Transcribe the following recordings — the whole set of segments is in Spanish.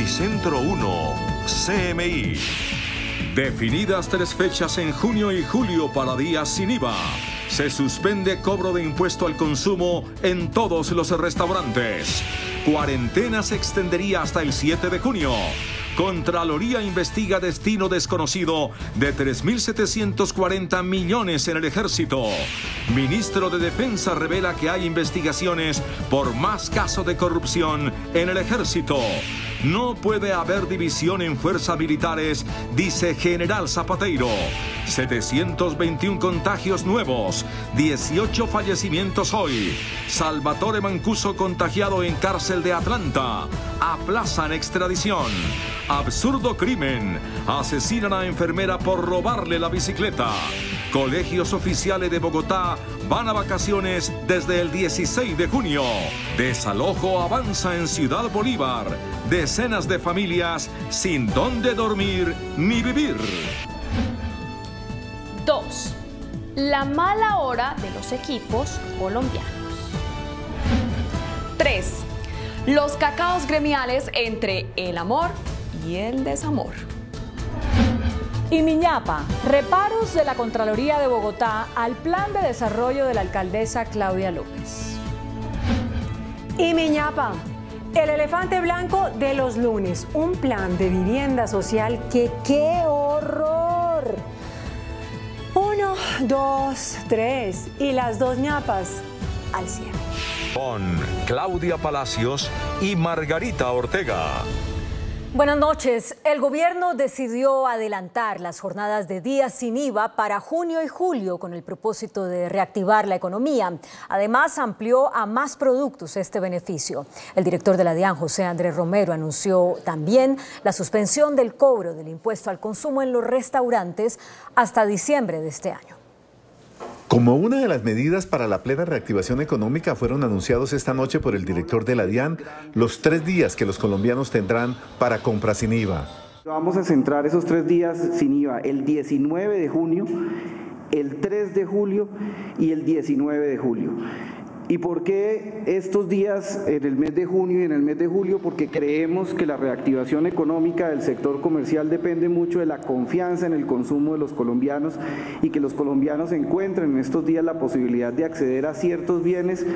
Noticentro 1, CMI. Definidas 3 fechas en junio y julio para días sin IVA. Se suspende cobro de impuesto al consumo en todos los restaurantes. Cuarentena se extendería hasta el 7 de junio. Contraloría investiga destino desconocido de 3.740 millones en el ejército. Ministro de Defensa revela que hay investigaciones por más casos de corrupción en el ejército. No puede haber división en fuerzas militares, dice General Zapateiro. 721 contagios nuevos, 18 fallecimientos hoy. Salvatore Mancuso contagiado en cárcel de Atlanta. Aplazan extradición. Absurdo crimen. Asesinan a enfermera por robarle la bicicleta. Colegios oficiales de Bogotá van a vacaciones desde el 16 de junio. Desalojo avanza en Ciudad Bolívar. Decenas de familias sin dónde dormir ni vivir. 2. La mala hora de los equipos colombianos. 3. Los cacaos gremiales entre el amor y el desamor. Y Miñapa, reparos de la Contraloría de Bogotá al plan de desarrollo de la alcaldesa Claudia López. Y Miñapa, el elefante blanco de los lunes, un plan de vivienda social que ¡qué horror! 1, 2, 3 y las 2 ñapas al cielo. Con Claudia Palacios y Margarita Ortega. Buenas noches. El gobierno decidió adelantar las jornadas de días sin IVA para junio y julio con el propósito de reactivar la economía. Además, amplió a más productos este beneficio. El director de la DIAN, José Andrés Romero, anunció también la suspensión del cobro del impuesto al consumo en los restaurantes hasta diciembre de este año. Como una de las medidas para la plena reactivación económica fueron anunciados esta noche por el director de la DIAN los 3 días que los colombianos tendrán para compras sin IVA. Vamos a centrar esos 3 días sin IVA, el 19 de junio, el 3 de julio y el 19 de julio. ¿Y por qué estos días en el mes de junio y en el mes de julio? Porque creemos que la reactivación económica del sector comercial depende mucho de la confianza en el consumo de los colombianos y que los colombianos encuentren en estos días la posibilidad de acceder a ciertos bienes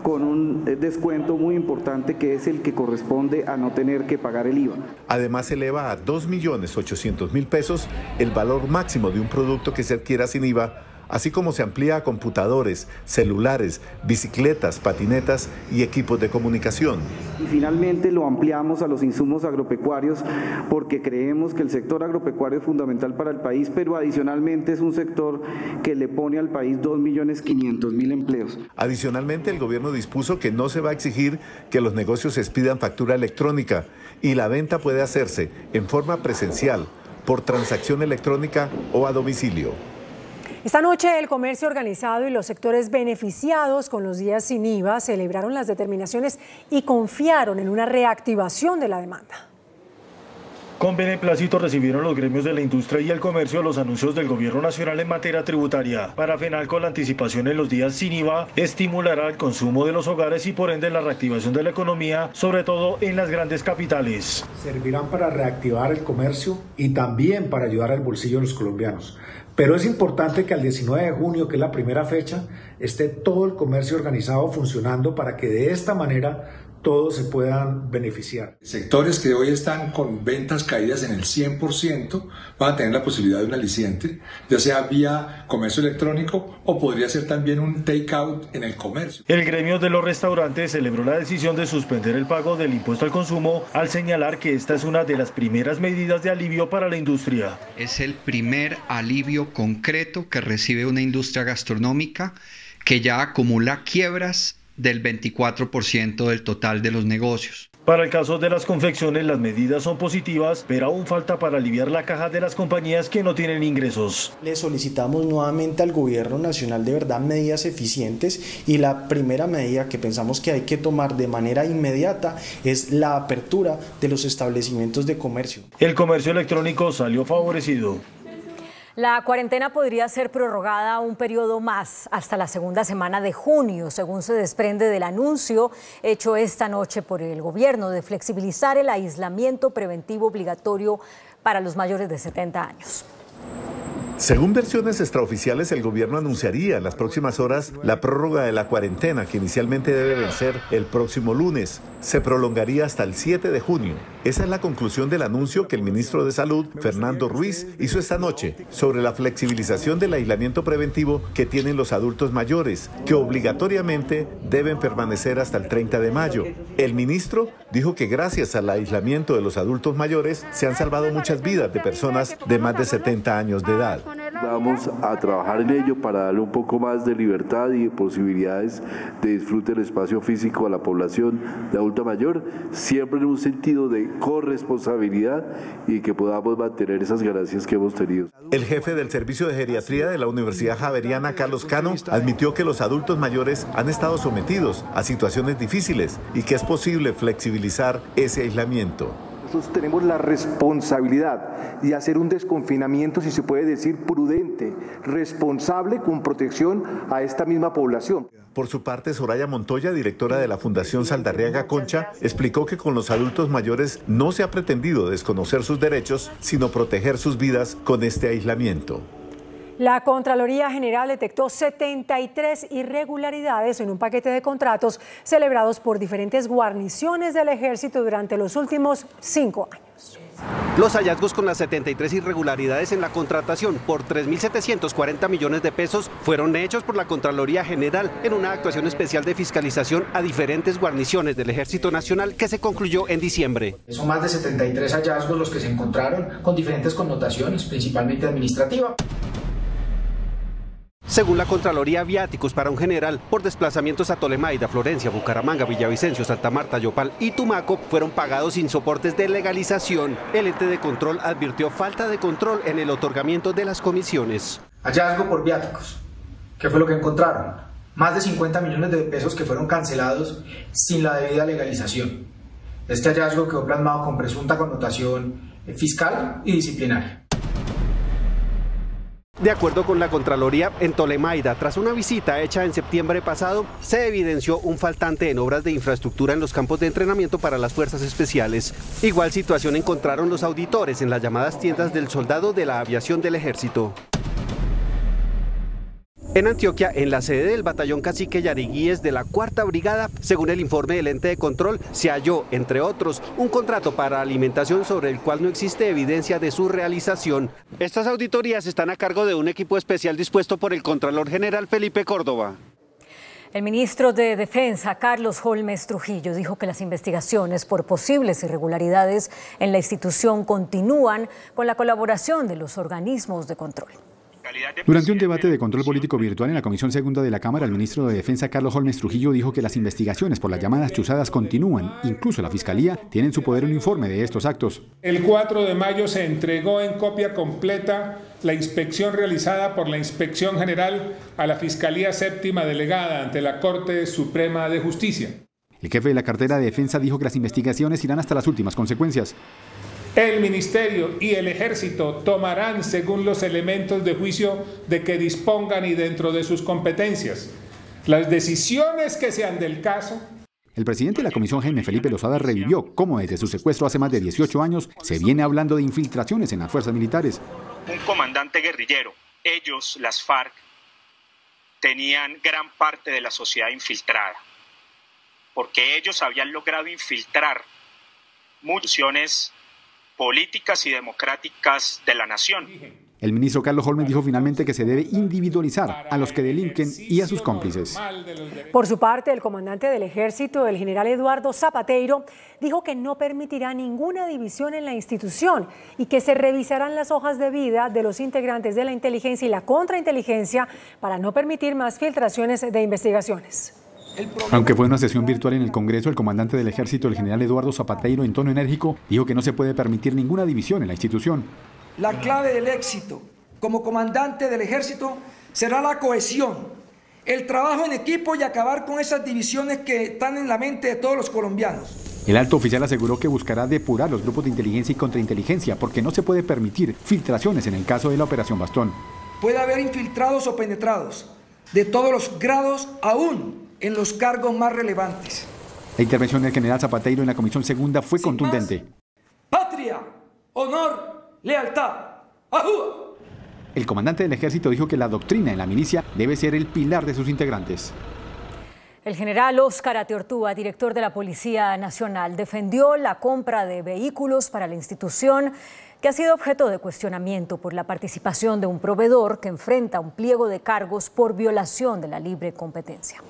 con un descuento muy importante que es el que corresponde a no tener que pagar el IVA. Además eleva a 2.800.000 pesos el valor máximo de un producto que se adquiera sin IVA, así como se amplía a computadores, celulares, bicicletas, patinetas y equipos de comunicación. Y finalmente lo ampliamos a los insumos agropecuarios porque creemos que el sector agropecuario es fundamental para el país, pero adicionalmente es un sector que le pone al país 2.500.000 empleos. Adicionalmente, el gobierno dispuso que no se va a exigir que los negocios expidan factura electrónica y la venta puede hacerse en forma presencial, por transacción electrónica o a domicilio. Esta noche el comercio organizado y los sectores beneficiados con los días sin IVA celebraron las determinaciones y confiaron en una reactivación de la demanda. Con beneplácito recibieron los gremios de la industria y el comercio los anuncios del gobierno nacional en materia tributaria. Para FENALCO, la anticipación en los días sin IVA estimulará el consumo de los hogares y por ende la reactivación de la economía, sobre todo en las grandes capitales. Servirán para reactivar el comercio y también para ayudar al bolsillo de los colombianos. Pero es importante que al 19 de junio, que es la primera fecha, esté todo el comercio organizado funcionando para que de esta manera todos se puedan beneficiar. Sectores que hoy están con ventas caídas en el 100% van a tener la posibilidad de un aliciente, ya sea vía comercio electrónico o podría ser también un take-out en el comercio. El gremio de los restaurantes celebró la decisión de suspender el pago del impuesto al consumo al señalar que esta es una de las primeras medidas de alivio para la industria. Es el primer alivio concreto que recibe una industria gastronómica que ya acumula quiebras del 24% del total de los negocios. Para el caso de las confecciones, las medidas son positivas, pero aún falta para aliviar la caja de las compañías que no tienen ingresos. Le solicitamos nuevamente al gobierno nacional de verdad medidas eficientes y la primera medida que pensamos que hay que tomar de manera inmediata es la apertura de los establecimientos de comercio. El comercio electrónico salió favorecido. La cuarentena podría ser prorrogada un periodo más hasta la segunda semana de junio, según se desprende del anuncio hecho esta noche por el gobierno de flexibilizar el aislamiento preventivo obligatorio para los mayores de 70 años. Según versiones extraoficiales, el gobierno anunciaría en las próximas horas la prórroga de la cuarentena, que inicialmente debe vencer el próximo lunes. Se prolongaría hasta el 7 de junio. Esa es la conclusión del anuncio que el ministro de Salud, Fernando Ruiz, hizo esta noche sobre la flexibilización del aislamiento preventivo que tienen los adultos mayores, que obligatoriamente deben permanecer hasta el 30 de mayo. El ministro dijo que gracias al aislamiento de los adultos mayores se han salvado muchas vidas de personas de más de 70 años de edad. Vamos a trabajar en ello para darle un poco más de libertad y de posibilidades de disfrute del espacio físico a la población de adulta mayor, siempre en un sentido de corresponsabilidad y que podamos mantener esas ganancias que hemos tenido. El jefe del Servicio de Geriatría de la Universidad Javeriana, Carlos Cano, admitió que los adultos mayores han estado sometidos a situaciones difíciles y que es posible flexibilizar ese aislamiento. Nosotros tenemos la responsabilidad de hacer un desconfinamiento, si se puede decir, prudente, responsable, con protección a esta misma población. Por su parte, Soraya Montoya, directora de la Fundación Saldarriaga Concha, explicó que con los adultos mayores no se ha pretendido desconocer sus derechos, sino proteger sus vidas con este aislamiento. La Contraloría General detectó 73 irregularidades en un paquete de contratos celebrados por diferentes guarniciones del Ejército durante los últimos 5 años. Los hallazgos con las 73 irregularidades en la contratación por 3.740 millones de pesos fueron hechos por la Contraloría General en una actuación especial de fiscalización a diferentes guarniciones del Ejército Nacional que se concluyó en diciembre. Son más de 73 hallazgos los que se encontraron con diferentes connotaciones, principalmente administrativa. Según la Contraloría, viáticos para un general por desplazamientos a Tolemaida, Florencia, Bucaramanga, Villavicencio, Santa Marta, Yopal y Tumaco fueron pagados sin soportes de legalización. El ente de control advirtió falta de control en el otorgamiento de las comisiones. Hallazgo por viáticos. ¿Qué fue lo que encontraron? Más de 50 millones de pesos que fueron cancelados sin la debida legalización. Este hallazgo quedó plasmado con presunta connotación fiscal y disciplinaria. De acuerdo con la Contraloría, en Tolemaida, tras una visita hecha en septiembre pasado, se evidenció un faltante en obras de infraestructura en los campos de entrenamiento para las fuerzas especiales. Igual situación encontraron los auditores en las llamadas tiendas del soldado de la aviación del Ejército. En Antioquia, en la sede del batallón Cacique Yariguíes de la 4ª Brigada, según el informe del ente de control, se halló, entre otros, un contrato para alimentación sobre el cual no existe evidencia de su realización. Estas auditorías están a cargo de un equipo especial dispuesto por el Contralor General Felipe Córdoba. El ministro de Defensa, Carlos Holmes Trujillo, dijo que las investigaciones por posibles irregularidades en la institución continúan con la colaboración de los organismos de control. Durante un debate de control político virtual en la Comisión Segunda de la Cámara, el ministro de Defensa, Carlos Holmes Trujillo, dijo que las investigaciones por las llamadas chuzadas continúan. Incluso la Fiscalía tiene en su poder un informe de estos actos. El 4 de mayo se entregó en copia completa la inspección realizada por la Inspección General a la Fiscalía Séptima Delegada ante la Corte Suprema de Justicia. El jefe de la cartera de Defensa dijo que las investigaciones irán hasta las últimas consecuencias. El Ministerio y el Ejército tomarán según los elementos de juicio de que dispongan y dentro de sus competencias las decisiones que sean del caso. El presidente de la Comisión, Jaime Felipe Lozada, revivió cómo desde su secuestro hace más de 18 años se viene hablando de infiltraciones en las fuerzas militares. Un comandante guerrillero, ellos, las FARC, tenían gran parte de la sociedad infiltrada, porque ellos habían logrado infiltrar muchas políticas y democráticas de la nación. El ministro Carlos Holmes dijo finalmente que se debe individualizar a los que delinquen y a sus cómplices. Por su parte, el comandante del Ejército, el general Eduardo Zapateiro, dijo que no permitirá ninguna división en la institución y que se revisarán las hojas de vida de los integrantes de la inteligencia y la contrainteligencia para no permitir más filtraciones de investigaciones. Aunque fue una sesión virtual en el Congreso, el comandante del Ejército, el general Eduardo Zapateiro, en tono enérgico, dijo que no se puede permitir ninguna división en la institución. La clave del éxito como comandante del Ejército será la cohesión, el trabajo en equipo y acabar con esas divisiones que están en la mente de todos los colombianos. El alto oficial aseguró que buscará depurar los grupos de inteligencia y contrainteligencia porque no se puede permitir filtraciones en el caso de la Operación Bastón. Puede haber infiltrados o penetrados de todos los grados, aún en los cargos más relevantes. La intervención del general Zapateiro en la Comisión Segunda fue contundente. Patria, honor, lealtad, ¡ajúa! El comandante del ejército dijo que la doctrina en la milicia debe ser el pilar de sus integrantes. El general Óscar Atiortúa, director de la Policía Nacional, defendió la compra de vehículos para la institución que ha sido objeto de cuestionamiento por la participación de un proveedor que enfrenta un pliego de cargos por violación de la libre competencia.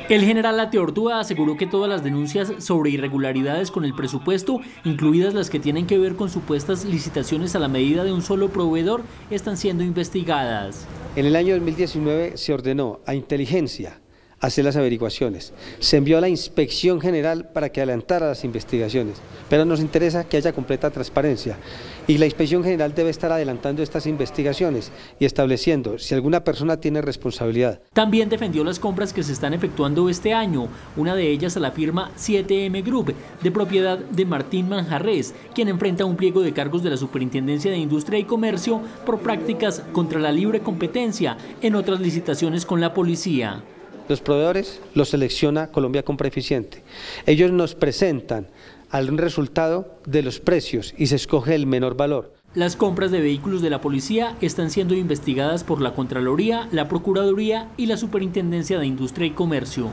El general Atiortúa aseguró que todas las denuncias sobre irregularidades con el presupuesto, incluidas las que tienen que ver con supuestas licitaciones a la medida de un solo proveedor, están siendo investigadas. En el año 2019 se ordenó a Inteligencia hacer las averiguaciones. Se envió a la Inspección General para que adelantara las investigaciones, pero nos interesa que haya completa transparencia y la Inspección General debe estar adelantando estas investigaciones y estableciendo si alguna persona tiene responsabilidad. También defendió las compras que se están efectuando este año, una de ellas a la firma 7M Group, de propiedad de Martín Manjarrés, quien enfrenta un pliego de cargos de la Superintendencia de Industria y Comercio por prácticas contra la libre competencia en otras licitaciones con la policía. Los proveedores los selecciona Colombia Compra Eficiente. Ellos nos presentan al resultado de los precios y se escoge el menor valor. Las compras de vehículos de la policía están siendo investigadas por la Contraloría, la Procuraduría y la Superintendencia de Industria y Comercio.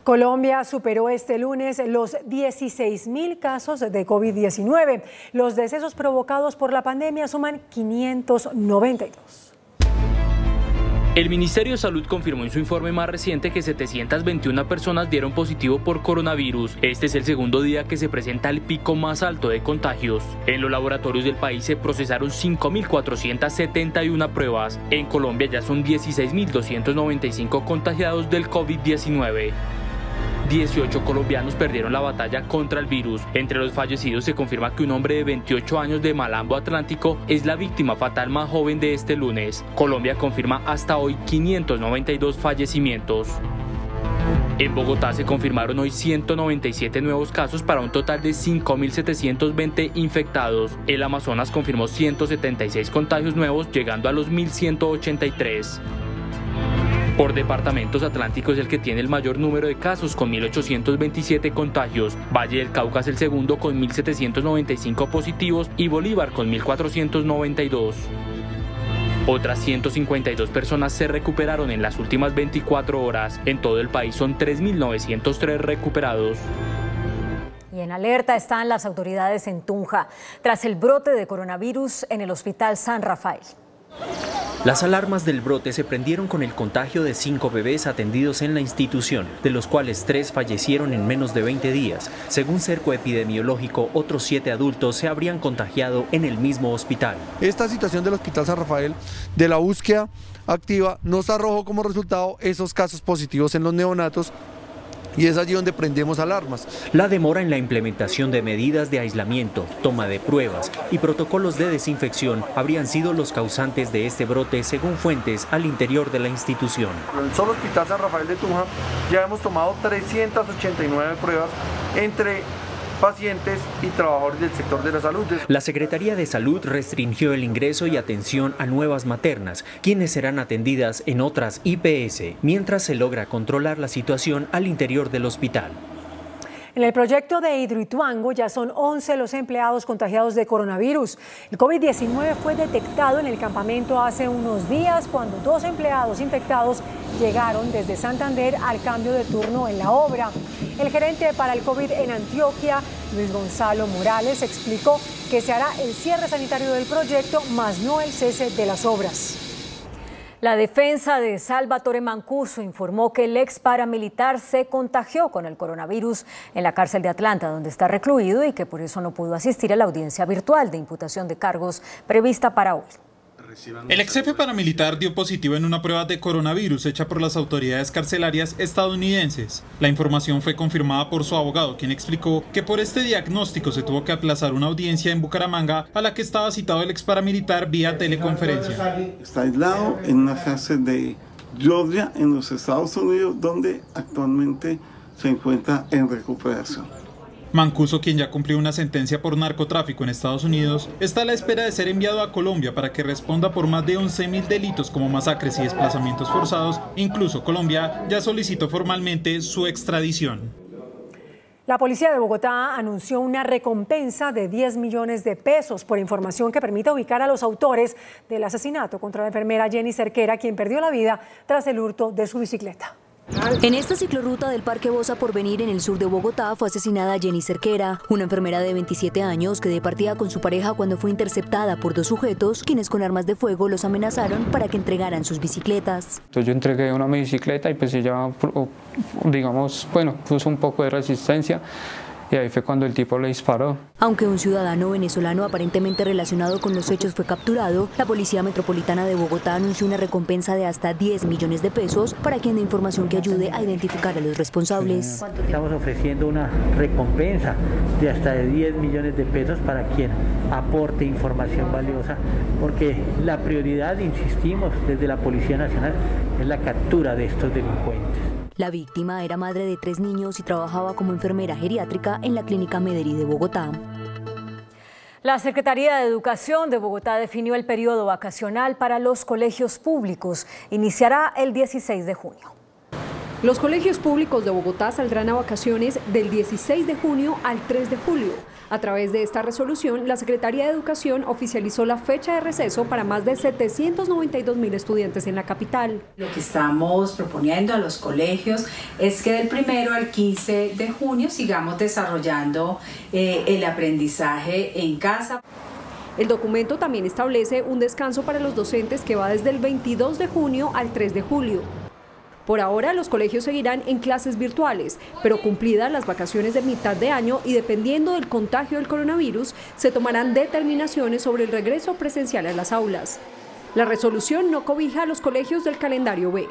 Colombia superó este lunes los 16.000 casos de COVID-19. Los decesos provocados por la pandemia suman 592. El Ministerio de Salud confirmó en su informe más reciente que 721 personas dieron positivo por coronavirus. Este es el segundo día que se presenta el pico más alto de contagios. En los laboratorios del país se procesaron 5.471 pruebas. En Colombia ya son 16.295 contagiados del COVID-19. 18 colombianos perdieron la batalla contra el virus. Entre los fallecidos se confirma que un hombre de 28 años de Malambo Atlántico es la víctima fatal más joven de este lunes. Colombia confirma hasta hoy 592 fallecimientos. En Bogotá se confirmaron hoy 197 nuevos casos para un total de 5.720 infectados. El Amazonas confirmó 176 contagios nuevos, llegando a los 1.183. Por departamentos, Atlántico es el que tiene el mayor número de casos con 1.827 contagios, Valle del Cauca es el segundo con 1.795 positivos y Bolívar con 1.492. Otras 152 personas se recuperaron en las últimas 24 horas. En todo el país son 3.903 recuperados. Y en alerta están las autoridades en Tunja tras el brote de coronavirus en el Hospital San Rafael. Las alarmas del brote se prendieron con el contagio de 5 bebés atendidos en la institución, de los cuales 3 fallecieron en menos de 20 días. Según Cerco Epidemiológico, otros 7 adultos se habrían contagiado en el mismo hospital. Esta situación del Hospital San Rafael, de la búsqueda activa, nos arrojó como resultado esos casos positivos en los neonatos. Y es allí donde prendemos alarmas. La demora en la implementación de medidas de aislamiento, toma de pruebas y protocolos de desinfección habrían sido los causantes de este brote, según fuentes al interior de la institución. En el solo Hospital San Rafael de Tunja ya hemos tomado 389 pruebas entre pacientes y trabajadores del sector de la salud. La Secretaría de Salud restringió el ingreso y atención a nuevas maternas, quienes serán atendidas en otras IPS, mientras se logra controlar la situación al interior del hospital. En el proyecto de Hidroituango ya son 11 los empleados contagiados de coronavirus. El COVID-19 fue detectado en el campamento hace unos días cuando 2 empleados infectados llegaron desde Santander al cambio de turno en la obra. El gerente para el COVID en Antioquia, Luis Gonzalo Morales, explicó que se hará el cierre sanitario del proyecto, más no el cese de las obras. La defensa de Salvatore Mancuso informó que el ex paramilitar se contagió con el coronavirus en la cárcel de Atlanta, donde está recluido, y que por eso no pudo asistir a la audiencia virtual de imputación de cargos prevista para hoy. El ex jefe paramilitar dio positivo en una prueba de coronavirus hecha por las autoridades carcelarias estadounidenses. La información fue confirmada por su abogado, quien explicó que por este diagnóstico se tuvo que aplazar una audiencia en Bucaramanga a la que estaba citado el ex paramilitar vía teleconferencia. Está aislado en una cárcel de Georgia, en los Estados Unidos, donde actualmente se encuentra en recuperación. Mancuso, quien ya cumplió una sentencia por narcotráfico en Estados Unidos, está a la espera de ser enviado a Colombia para que responda por más de 11.000 delitos como masacres y desplazamientos forzados. Incluso Colombia ya solicitó formalmente su extradición. La policía de Bogotá anunció una recompensa de 10 millones de pesos por información que permita ubicar a los autores del asesinato contra la enfermera Jenny Cerquera, quien perdió la vida tras el hurto de su bicicleta. En esta ciclorruta del Parque Bosa Porvenir en el sur de Bogotá fue asesinada Jenny Cerquera, una enfermera de 27 años que departía con su pareja cuando fue interceptada por dos sujetos, quienes con armas de fuego los amenazaron para que entregaran sus bicicletas. Entonces yo entregué una bicicleta y pues ella, digamos, puso un poco de resistencia. Y ahí fue cuando el tipo le disparó. Aunque un ciudadano venezolano aparentemente relacionado con los hechos fue capturado, la Policía Metropolitana de Bogotá anunció una recompensa de hasta 10 millones de pesos para quien dé información que ayude a identificar a los responsables. Estamos ofreciendo una recompensa de hasta 10 millones de pesos para quien aporte información valiosa, porque la prioridad, insistimos, desde la Policía Nacional es la captura de estos delincuentes. La víctima era madre de 3 niños y trabajaba como enfermera geriátrica en la Clínica Mederi de Bogotá. La Secretaría de Educación de Bogotá definió el periodo vacacional para los colegios públicos. Iniciará el 16 de junio. Los colegios públicos de Bogotá saldrán a vacaciones del 16 de junio al 3 de julio. A través de esta resolución, la Secretaría de Educación oficializó la fecha de receso para más de 792.000 estudiantes en la capital. Lo que estamos proponiendo a los colegios es que del 1 al 15 de junio sigamos desarrollando el aprendizaje en casa. El documento también establece un descanso para los docentes que va desde el 22 de junio al 3 de julio. Por ahora, los colegios seguirán en clases virtuales, pero cumplidas las vacaciones de mitad de año y dependiendo del contagio del coronavirus, se tomarán determinaciones sobre el regreso presencial a las aulas. La resolución no cobija a los colegios del calendario B.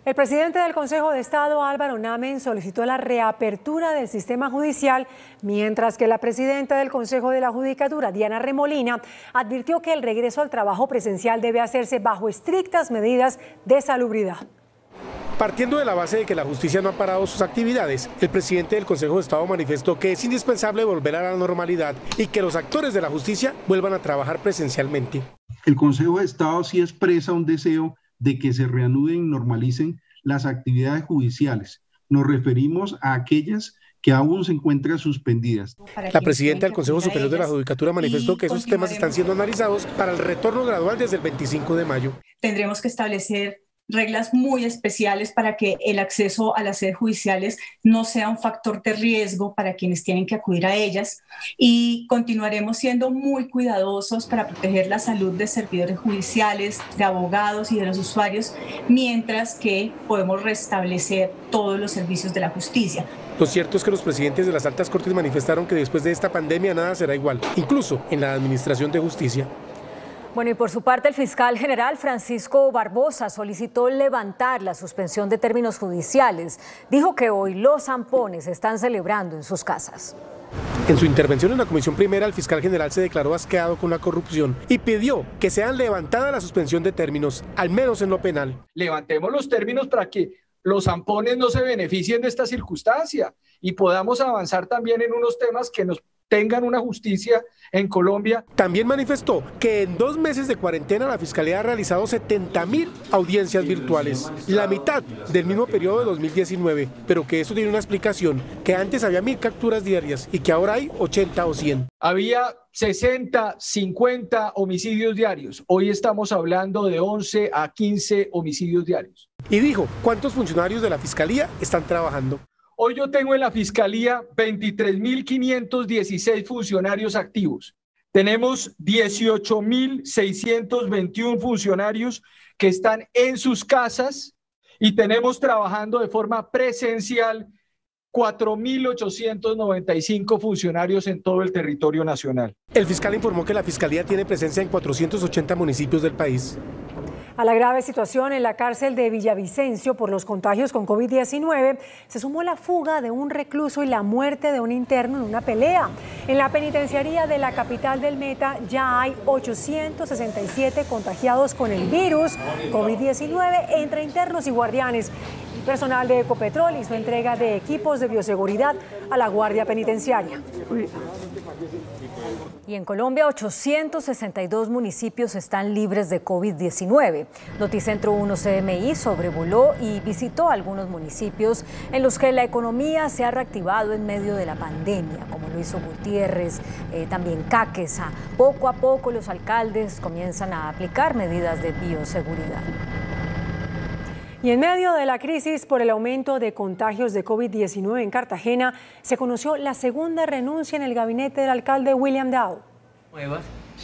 El presidente del Consejo de Estado, Álvaro Namen, solicitó la reapertura del sistema judicial, mientras que la presidenta del Consejo de la Judicatura, Diana Remolina, advirtió que el regreso al trabajo presencial debe hacerse bajo estrictas medidas de salubridad. Partiendo de la base de que la justicia no ha parado sus actividades, el presidente del Consejo de Estado manifestó que es indispensable volver a la normalidad y que los actores de la justicia vuelvan a trabajar presencialmente. El Consejo de Estado sí expresa un deseo de que se reanuden y normalicen las actividades judiciales. Nos referimos a aquellas que aún se encuentran suspendidas. La presidenta del Consejo Superior de la Judicatura manifestó que esos temas están siendo analizados para el retorno gradual desde el 25 de mayo. Tendremos que establecer reglas muy especiales para que el acceso a las sedes judiciales no sea un factor de riesgo para quienes tienen que acudir a ellas, y continuaremos siendo muy cuidadosos para proteger la salud de servidores judiciales, de abogados y de los usuarios, mientras que podemos restablecer todos los servicios de la justicia. Lo cierto es que los presidentes de las altas cortes manifestaron que después de esta pandemia nada será igual, incluso en la administración de justicia. Bueno, y por su parte el fiscal general Francisco Barbosa solicitó levantar la suspensión de términos judiciales. Dijo que hoy los zampones se están celebrando en sus casas. En su intervención en la Comisión Primera, el fiscal general se declaró asqueado con la corrupción y pidió que sean levantada la suspensión de términos, al menos en lo penal. Levantemos los términos para que los zampones no se beneficien de esta circunstancia y podamos avanzar también en unos temas que nos tengan una justicia en Colombia. También manifestó que en 2 meses de cuarentena la Fiscalía ha realizado 70.000 audiencias virtuales, la mitad del mismo periodo de 2019, pero que eso tiene una explicación, que antes había 1.000 capturas diarias y que ahora hay 80 o 100. Había 60, 50 homicidios diarios, hoy estamos hablando de 11 a 15 homicidios diarios. Y dijo, ¿cuántos funcionarios de la Fiscalía están trabajando? Hoy yo tengo en la Fiscalía 23.516 funcionarios activos. Tenemos 18.621 funcionarios que están en sus casas y tenemos trabajando de forma presencial 4.895 funcionarios en todo el territorio nacional. El fiscal informó que la Fiscalía tiene presencia en 480 municipios del país. A la grave situación en la cárcel de Villavicencio por los contagios con COVID-19 se sumó la fuga de un recluso y la muerte de un interno en una pelea. En la penitenciaría de la capital del Meta ya hay 867 contagiados con el virus COVID-19 entre internos y guardianes. Personal de Ecopetrol hizo entrega de equipos de bioseguridad a la Guardia Penitenciaria. Y en Colombia, 862 municipios están libres de COVID-19. Noticentro 1 CMI sobrevoló y visitó algunos municipios en los que la economía se ha reactivado en medio de la pandemia, como lo hizo Gutiérrez, también Caquesa. Poco a poco los alcaldes comienzan a aplicar medidas de bioseguridad. Y en medio de la crisis por el aumento de contagios de COVID-19 en Cartagena, se conoció la segunda renuncia en el gabinete del alcalde William Dow.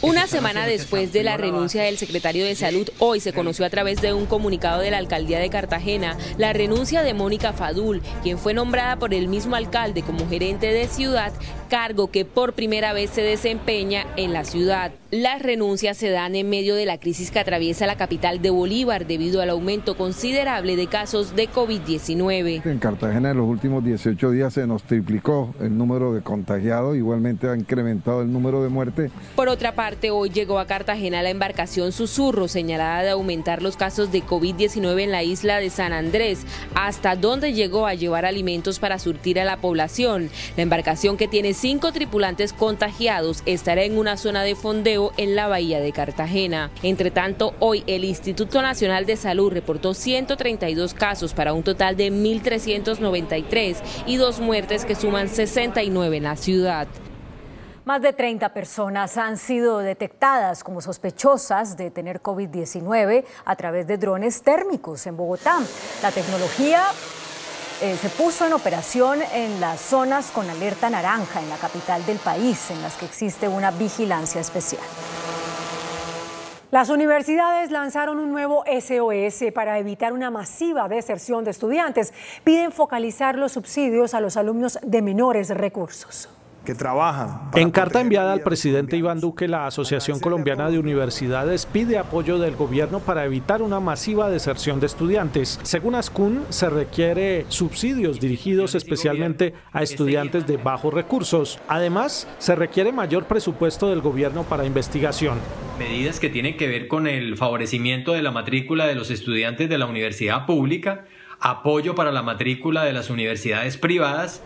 Una semana después de la renuncia del secretario de Salud, hoy se conoció a través de un comunicado de la alcaldía de Cartagena la renuncia de Mónica Fadul, quien fue nombrada por el mismo alcalde como gerente de ciudad, cargo que por primera vez se desempeña en la ciudad. Las renuncias se dan en medio de la crisis que atraviesa la capital de Bolívar debido al aumento considerable de casos de COVID-19. En Cartagena en los últimos 18 días se nos triplicó el número de contagiados, igualmente ha incrementado el número de muertes. Por otra parte, hoy llegó a Cartagena la embarcación Susurro, señalada de aumentar los casos de COVID-19 en la isla de San Andrés, hasta donde llegó a llevar alimentos para surtir a la población. La embarcación, que tiene 5 tripulantes contagiados, estará en una zona de fondeo en la bahía de Cartagena. Entre tanto, hoy el Instituto Nacional de Salud reportó 132 casos para un total de 1.393 y 2 muertes que suman 69 en la ciudad. Más de 30 personas han sido detectadas como sospechosas de tener COVID-19 a través de drones térmicos en Bogotá. La tecnología se puso en operación en las zonas con alerta naranja en la capital del país, en las que existe una vigilancia especial. Las universidades lanzaron un nuevo SOS para evitar una masiva deserción de estudiantes. Piden focalizar los subsidios a los alumnos de menores recursos. Que trabajan. En carta enviada al presidente Iván Duque, la Asociación Colombiana de Universidades pide apoyo del gobierno para evitar una masiva deserción de estudiantes. Según ASCUN, se requiere subsidios dirigidos especialmente a estudiantes de bajos recursos. Además, se requiere mayor presupuesto del gobierno para investigación. Medidas que tienen que ver con el favorecimiento de la matrícula de los estudiantes de la universidad pública, apoyo para la matrícula de las universidades privadas,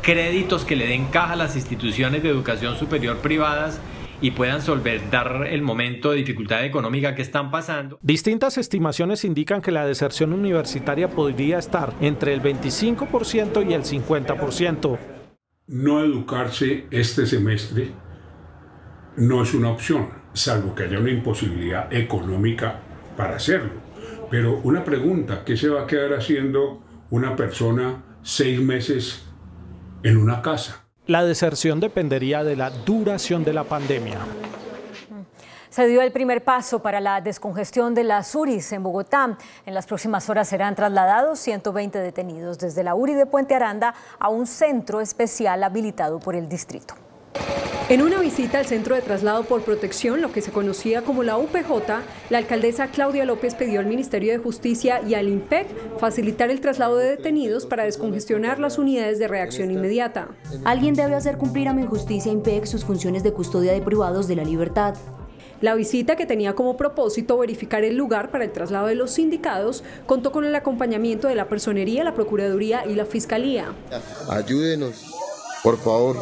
créditos que le den caja a las instituciones de educación superior privadas y puedan solventar el momento de dificultad económica que están pasando. Distintas estimaciones indican que la deserción universitaria podría estar entre el 25% y el 50%. No educarse este semestre no es una opción, salvo que haya una imposibilidad económica para hacerlo. Pero una pregunta, ¿qué se va a quedar haciendo una persona 6 meses en una casa? La deserción dependería de la duración de la pandemia. Se dio el primer paso para la descongestión de las URIs en Bogotá. En las próximas horas serán trasladados 120 detenidos desde la URI de Puente Aranda a un centro especial habilitado por el distrito. En una visita al Centro de Traslado por Protección, lo que se conocía como la UPJ, la alcaldesa Claudia López pidió al Ministerio de Justicia y al IMPEC facilitar el traslado de detenidos para descongestionar las unidades de reacción inmediata. Alguien debe hacer cumplir a Minjusticia IMPEC sus funciones de custodia de privados de la libertad. La visita, que tenía como propósito verificar el lugar para el traslado de los sindicados, contó con el acompañamiento de la Personería, la Procuraduría y la Fiscalía. Ayúdenos, por favor,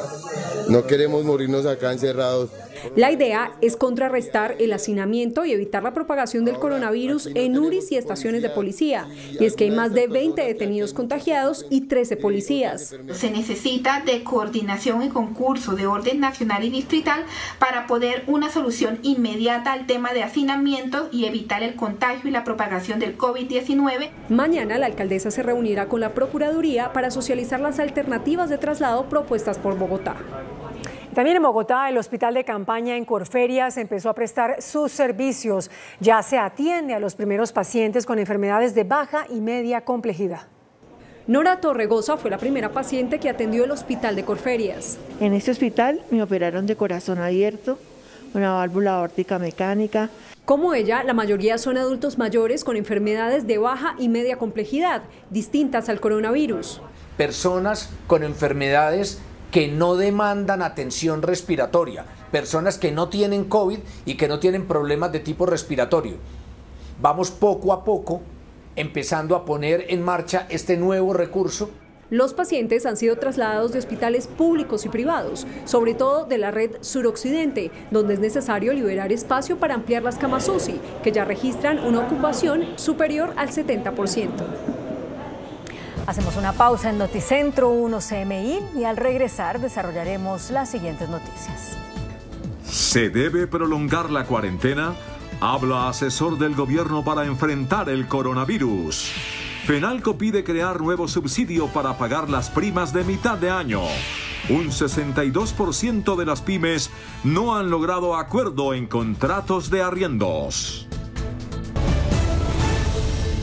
no queremos morirnos acá encerrados. La idea es contrarrestar el hacinamiento y evitar la propagación del coronavirus en URIs y estaciones de policía. Y es que hay más de 20 detenidos contagiados y 13 policías. Se necesita de coordinación y concurso de orden nacional y distrital para poder una solución inmediata al tema de hacinamiento y evitar el contagio y la propagación del COVID-19. Mañana la alcaldesa se reunirá con la Procuraduría para socializar las alternativas de traslado propuestas por Bogotá. También en Bogotá, el hospital de campaña en Corferias empezó a prestar sus servicios. Ya se atiende a los primeros pacientes con enfermedades de baja y media complejidad. Nora Torregosa fue la primera paciente que atendió el hospital de Corferias. En este hospital me operaron de corazón abierto, una válvula aórtica mecánica. Como ella, la mayoría son adultos mayores con enfermedades de baja y media complejidad, distintas al coronavirus. Personas con enfermedades que no demandan atención respiratoria, personas que no tienen COVID y que no tienen problemas de tipo respiratorio. Vamos poco a poco empezando a poner en marcha este nuevo recurso. Los pacientes han sido trasladados de hospitales públicos y privados, sobre todo de la red suroccidente, donde es necesario liberar espacio para ampliar las camas UCI, que ya registran una ocupación superior al 70%. Hacemos una pausa en Noticentro 1 CMI y al regresar desarrollaremos las siguientes noticias. ¿Se debe prolongar la cuarentena? Habla asesor del gobierno para enfrentar el coronavirus. Fenalco pide crear nuevo subsidio para pagar las primas de mitad de año. Un 62% de las pymes no han logrado acuerdo en contratos de arriendos.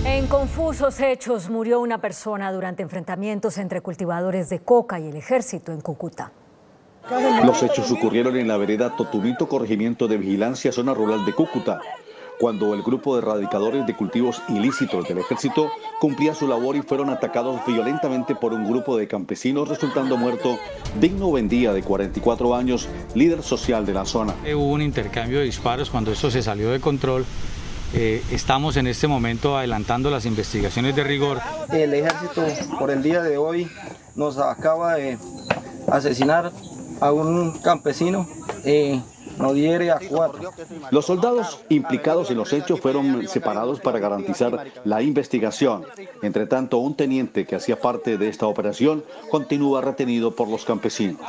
En confusos hechos murió una persona durante enfrentamientos entre cultivadores de coca y el ejército en Cúcuta. Los hechos ocurrieron en la vereda Totubito, corregimiento de vigilancia, zona rural de Cúcuta, cuando el grupo de erradicadores de cultivos ilícitos del ejército cumplía su labor y fueron atacados violentamente por un grupo de campesinos, resultando muerto Digno Bendía, de 44 años, líder social de la zona. Hubo un intercambio de disparos cuando esto se salió de control. Estamos en este momento adelantando las investigaciones de rigor. El ejército por el día de hoy nos acaba de asesinar a un campesino. No hiere a 4. Los soldados implicados en los hechos fueron separados para garantizar la investigación. Entre tanto, un teniente que hacía parte de esta operación continúa retenido por los campesinos.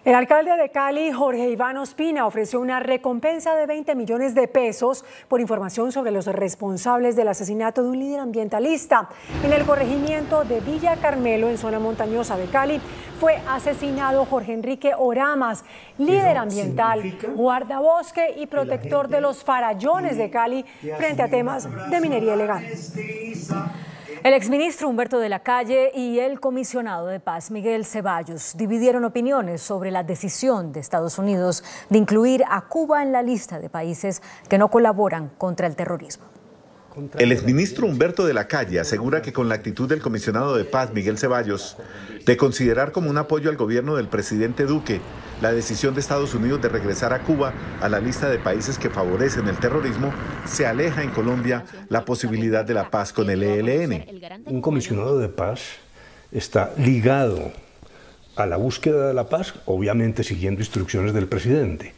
El alcalde de Cali, Jorge Iván Ospina, ofreció una recompensa de 20 millones de pesos por información sobre los responsables del asesinato de un líder ambientalista. En el corregimiento de Villa Carmelo, en zona montañosa de Cali, fue asesinado Jorge Enrique Oramas, líder ambiental, guardabosque y protector de los farallones de Cali frente a temas de minería ilegal. El exministro Humberto de la Calle y el comisionado de paz Miguel Ceballos dividieron opiniones sobre la decisión de Estados Unidos de incluir a Cuba en la lista de países que no colaboran contra el terrorismo. El exministro Humberto de la Calle asegura que con la actitud del comisionado de paz Miguel Ceballos de considerar como un apoyo al gobierno del presidente Duque la decisión de Estados Unidos de regresar a Cuba a la lista de países que favorecen el terrorismo, se aleja en Colombia la posibilidad de la paz con el ELN. Un comisionado de paz está ligado a la búsqueda de la paz, obviamente siguiendo instrucciones del presidente,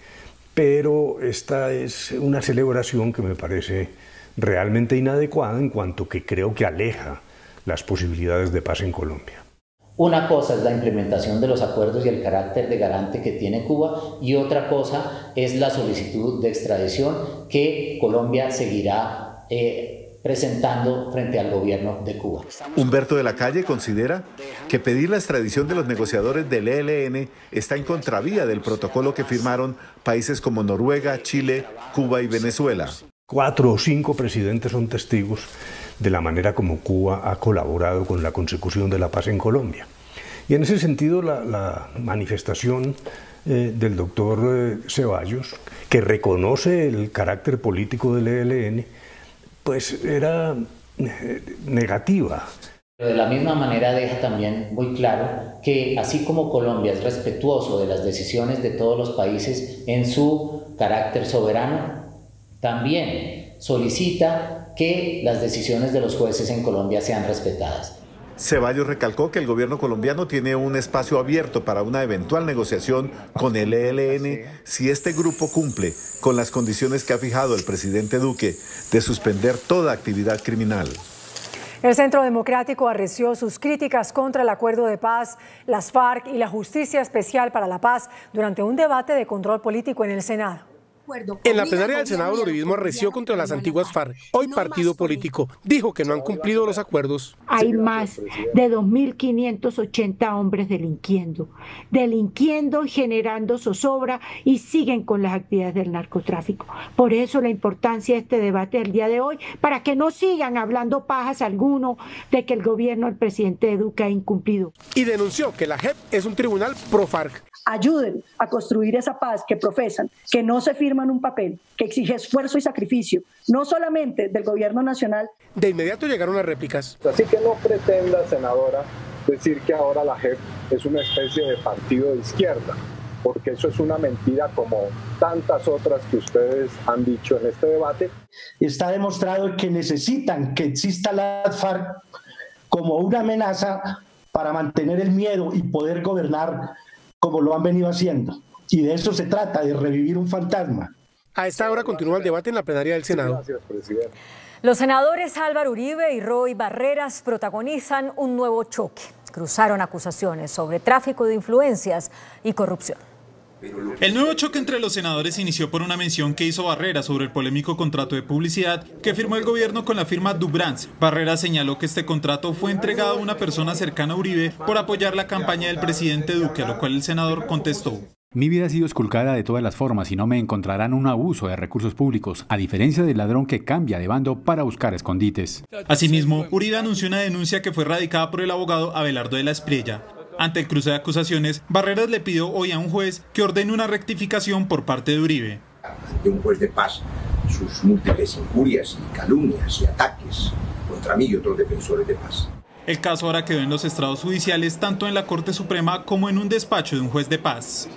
pero esta es una celebración que me parece realmente inadecuada en cuanto que creo que aleja las posibilidades de paz en Colombia. Una cosa es la implementación de los acuerdos y el carácter de garante que tiene Cuba, y otra cosa es la solicitud de extradición que Colombia seguirá presentando frente al gobierno de Cuba. Humberto de la Calle considera que pedir la extradición de los negociadores del ELN está en contravía del protocolo que firmaron países como Noruega, Chile, Cuba y Venezuela. 4 o 5 presidentes son testigos de la manera como Cuba ha colaborado con la consecución de la paz en Colombia. Y en ese sentido la manifestación del doctor Ceballos, que reconoce el carácter político del ELN, pues era negativa. De la misma manera deja también muy claro que así como Colombia es respetuoso de las decisiones de todos los países en su carácter soberano, también solicita que las decisiones de los jueces en Colombia sean respetadas. Ceballos recalcó que el gobierno colombiano tiene un espacio abierto para una eventual negociación con el ELN si este grupo cumple con las condiciones que ha fijado el presidente Duque de suspender toda actividad criminal. El Centro Democrático arreció sus críticas contra el acuerdo de paz, las FARC y la Justicia Especial para la Paz durante un debate de control político en el Senado. En la plenaria del Senado, el uribismo arreció contra las antiguas FARC, hoy partido político. Dijo que no han cumplido los acuerdos. Hay más de 2.580 hombres delinquiendo y generando zozobra, y siguen con las actividades del narcotráfico. Por eso la importancia de este debate del día de hoy, para que no sigan hablando pajas alguno de que el gobierno del presidente Duque ha incumplido. Y denunció que la JEP es un tribunal pro-FARC. Ayuden a construir esa paz que profesan, que no se firma en un papel, que exige esfuerzo y sacrificio, no solamente del gobierno nacional. De inmediato llegaron las réplicas. Así que no pretenda, senadora, decir que ahora la JEP es una especie de partido de izquierda. porque eso es una mentira como tantas otras que ustedes han dicho en este debate. Está demostrado que necesitan que exista la FARC como una amenaza para mantener el miedo y poder gobernar como lo han venido haciendo. Y de eso se trata, de revivir un fantasma. A esta hora continúa el debate en la plenaria del Senado. Gracias, presidente. Los senadores Álvaro Uribe y Roy Barreras protagonizan un nuevo choque. Cruzaron acusaciones sobre tráfico de influencias y corrupción. El nuevo choque entre los senadores inició por una mención que hizo Barreras sobre el polémico contrato de publicidad que firmó el gobierno con la firma Dubrans. Barreras señaló que este contrato fue entregado a una persona cercana a Uribe por apoyar la campaña del presidente Duque, a lo cual el senador contestó: Mi vida ha sido esculcada de todas las formas y no me encontrarán un abuso de recursos públicos, a diferencia del ladrón que cambia de bando para buscar escondites. Asimismo, Uribe anunció una denuncia que fue radicada por el abogado Abelardo de la Espriella. Ante el cruce de acusaciones, Barreras le pidió hoy a un juez que ordene una rectificación por parte de Uribe. De un juez de paz, sus múltiples injurias y calumnias y ataques contra mí y otros defensores de paz. El caso ahora quedó en los estrados judiciales, tanto en la Corte Suprema como en un despacho de un juez de paz.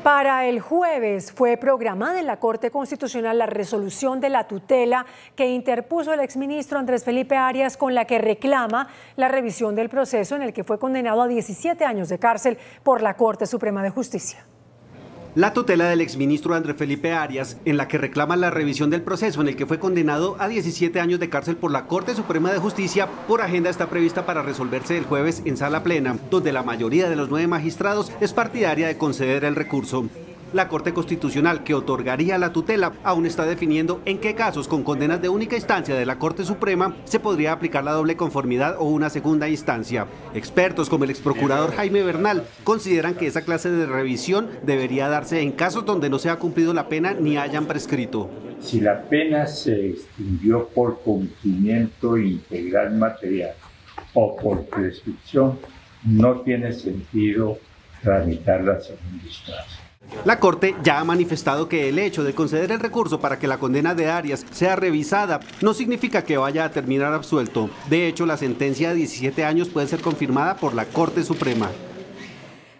Para el jueves fue programada en la Corte Constitucional la resolución de la tutela que interpuso el exministro Andrés Felipe Arias, con la que reclama la revisión del proceso en el que fue condenado a 17 años de cárcel por la Corte Suprema de Justicia. La tutela del exministro Andrés Felipe Arias, en la que reclama la revisión del proceso en el que fue condenado a 17 años de cárcel por la Corte Suprema de Justicia, por agenda está prevista para resolverse el jueves en sala plena, donde la mayoría de los 9 magistrados es partidaria de conceder el recurso. La Corte Constitucional, que otorgaría la tutela, aún está definiendo en qué casos con condenas de única instancia de la Corte Suprema se podría aplicar la doble conformidad o una segunda instancia. Expertos como el exprocurador Jaime Bernal consideran que esa clase de revisión debería darse en casos donde no se ha cumplido la pena ni hayan prescrito. Si la pena se extinguió por cumplimiento integral material o por prescripción, no tiene sentido tramitarla según instancia. La Corte ya ha manifestado que el hecho de conceder el recurso para que la condena de Arias sea revisada no significa que vaya a terminar absuelto. De hecho, la sentencia de 17 años puede ser confirmada por la Corte Suprema.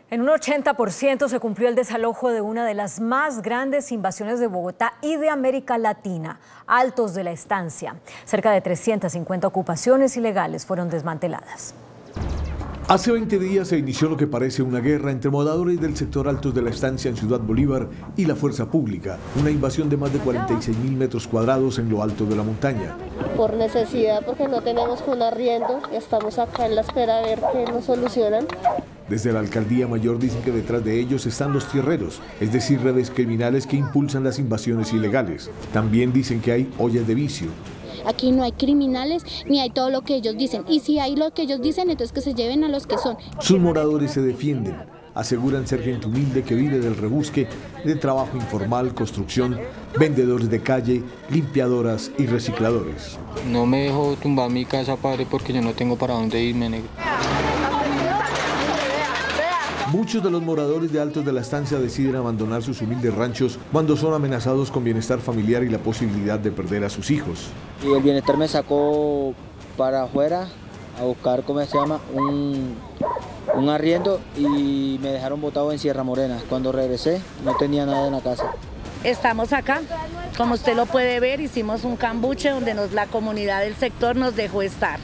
En un 80% se cumplió el desalojo de una de las más grandes invasiones de Bogotá y de América Latina, Altos de la Estancia. Cerca de 350 ocupaciones ilegales fueron desmanteladas. Hace 20 días se inició lo que parece una guerra entre moradores del sector Altos de la Estancia en Ciudad Bolívar y la fuerza pública, una invasión de más de 46.000 metros cuadrados en lo alto de la montaña. Por necesidad, porque no tenemos un arriendo, estamos acá en la espera a ver qué nos solucionan. Desde la Alcaldía Mayor dicen que detrás de ellos están los tierreros, es decir, redes criminales que impulsan las invasiones ilegales. También dicen que hay ollas de vicio. Aquí no hay criminales ni hay todo lo que ellos dicen. Y si hay lo que ellos dicen, entonces que se lleven a los que son. Sus moradores se defienden. Aseguran ser gente humilde que vive del rebusque, de trabajo informal, construcción, vendedores de calle, limpiadoras y recicladores. No me dejo tumbar mi casa, padre, porque yo no tengo para dónde irme, negro. Muchos de los moradores de Altos de la Estancia deciden abandonar sus humildes ranchos cuando son amenazados con bienestar familiar y la posibilidad de perder a sus hijos. Y el bienestar me sacó para afuera a buscar, ¿cómo se llama?, un arriendo, y me dejaron botado en Sierra Morena. Cuando regresé no tenía nada en la casa. Estamos acá, como usted lo puede ver, hicimos un cambuche donde la comunidad del sector nos dejó estar.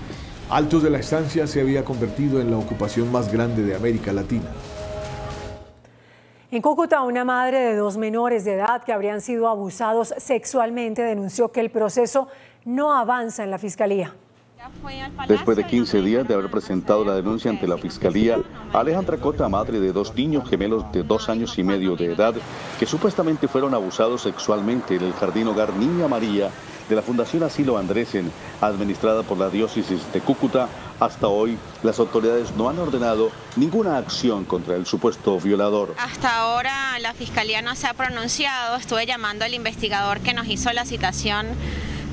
Altos de la Estancia se había convertido en la ocupación más grande de América Latina. En Cúcuta, una madre de 2 menores de edad que habrían sido abusados sexualmente denunció que el proceso no avanza en la Fiscalía. Después de 15 días de haber presentado la denuncia ante la Fiscalía, Alejandra Cota, madre de 2 niños gemelos de 2 años y medio de edad, que supuestamente fueron abusados sexualmente en el Jardín Hogar Niña María de la Fundación Asilo Andresen, administrada por la diócesis de Cúcuta, hasta hoy las autoridades no han ordenado ninguna acción contra el supuesto violador. Hasta ahora la Fiscalía no se ha pronunciado. Estuve llamando al investigador que nos hizo la citación,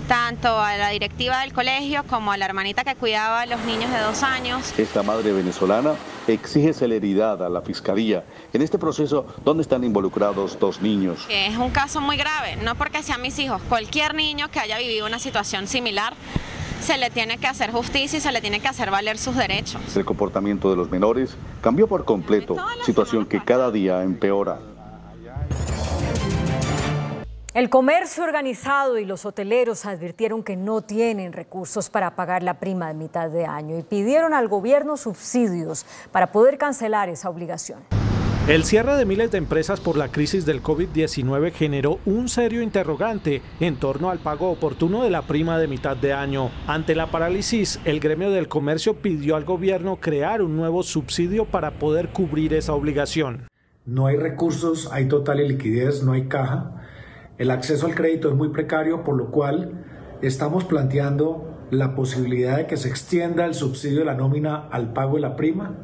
tanto a la directiva del colegio como a la hermanita que cuidaba a los niños de 2 años. Esta madre venezolana exige celeridad a la Fiscalía en este proceso donde están involucrados 2 niños. Es un caso muy grave, no porque sean mis hijos, cualquier niño que haya vivido una situación similar se le tiene que hacer justicia y se le tiene que hacer valer sus derechos. El comportamiento de los menores cambió por completo, situación que cada día empeora. El comercio organizado y los hoteleros advirtieron que no tienen recursos para pagar la prima de mitad de año y pidieron al gobierno subsidios para poder cancelar esa obligación. El cierre de miles de empresas por la crisis del COVID-19 generó un serio interrogante en torno al pago oportuno de la prima de mitad de año. Ante la parálisis, el gremio del comercio pidió al gobierno crear un nuevo subsidio para poder cubrir esa obligación. No hay recursos, hay total liquidez, no hay caja. El acceso al crédito es muy precario, por lo cual estamos planteando la posibilidad de que se extienda el subsidio de la nómina al pago de la prima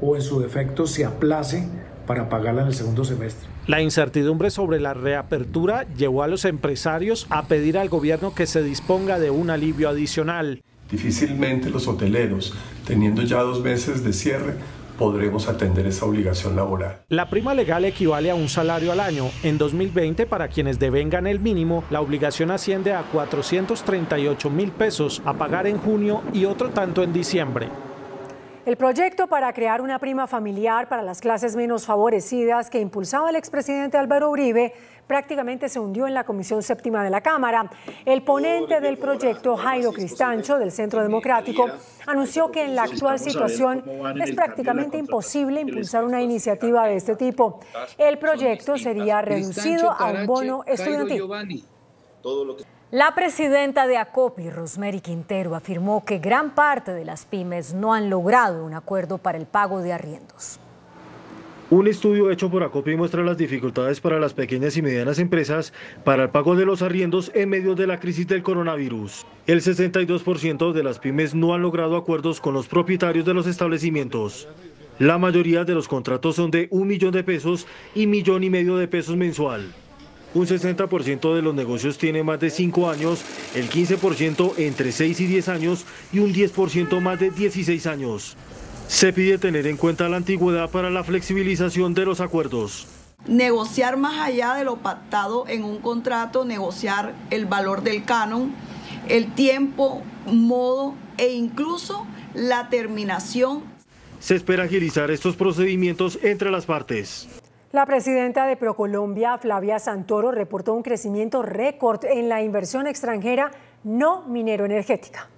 o en su defecto se aplace para pagarla en el segundo semestre. La incertidumbre sobre la reapertura llevó a los empresarios a pedir al gobierno que se disponga de un alivio adicional. Difícilmente los hoteleros, teniendo ya 2 meses de cierre, podremos atender esa obligación laboral. La prima legal equivale a un salario al año. En 2020, para quienes devengan el mínimo, la obligación asciende a 438.000 pesos a pagar en junio y otro tanto en diciembre. El proyecto para crear una prima familiar para las clases menos favorecidas que impulsaba el expresidente Álvaro Uribe prácticamente se hundió en la Comisión Séptima de la Cámara. El ponente del proyecto, Jairo Cristancho, del Centro Democrático, anunció que en la actual situación es prácticamente imposible impulsar una iniciativa de este tipo. El proyecto sería reducido a un bono estudiantil. La presidenta de ACOPI, Rosemary Quintero, afirmó que gran parte de las pymes no han logrado un acuerdo para el pago de arriendos. Un estudio hecho por ACOPI muestra las dificultades para las pequeñas y medianas empresas para el pago de los arriendos en medio de la crisis del coronavirus. El 62% de las pymes no han logrado acuerdos con los propietarios de los establecimientos. La mayoría de los contratos son de 1 millón de pesos y 1,5 millones de pesos mensual. Un 60% de los negocios tiene más de 5 años, el 15% entre 6 y 10 años y un 10% más de 16 años. Se pide tener en cuenta la antigüedad para la flexibilización de los acuerdos. Negociar más allá de lo pactado en un contrato, negociar el valor del canon, el tiempo, modo e incluso la terminación. Se espera agilizar estos procedimientos entre las partes. La presidenta de Procolombia, Flavia Santoro, reportó un crecimiento récord en la inversión extranjera no minero-energética.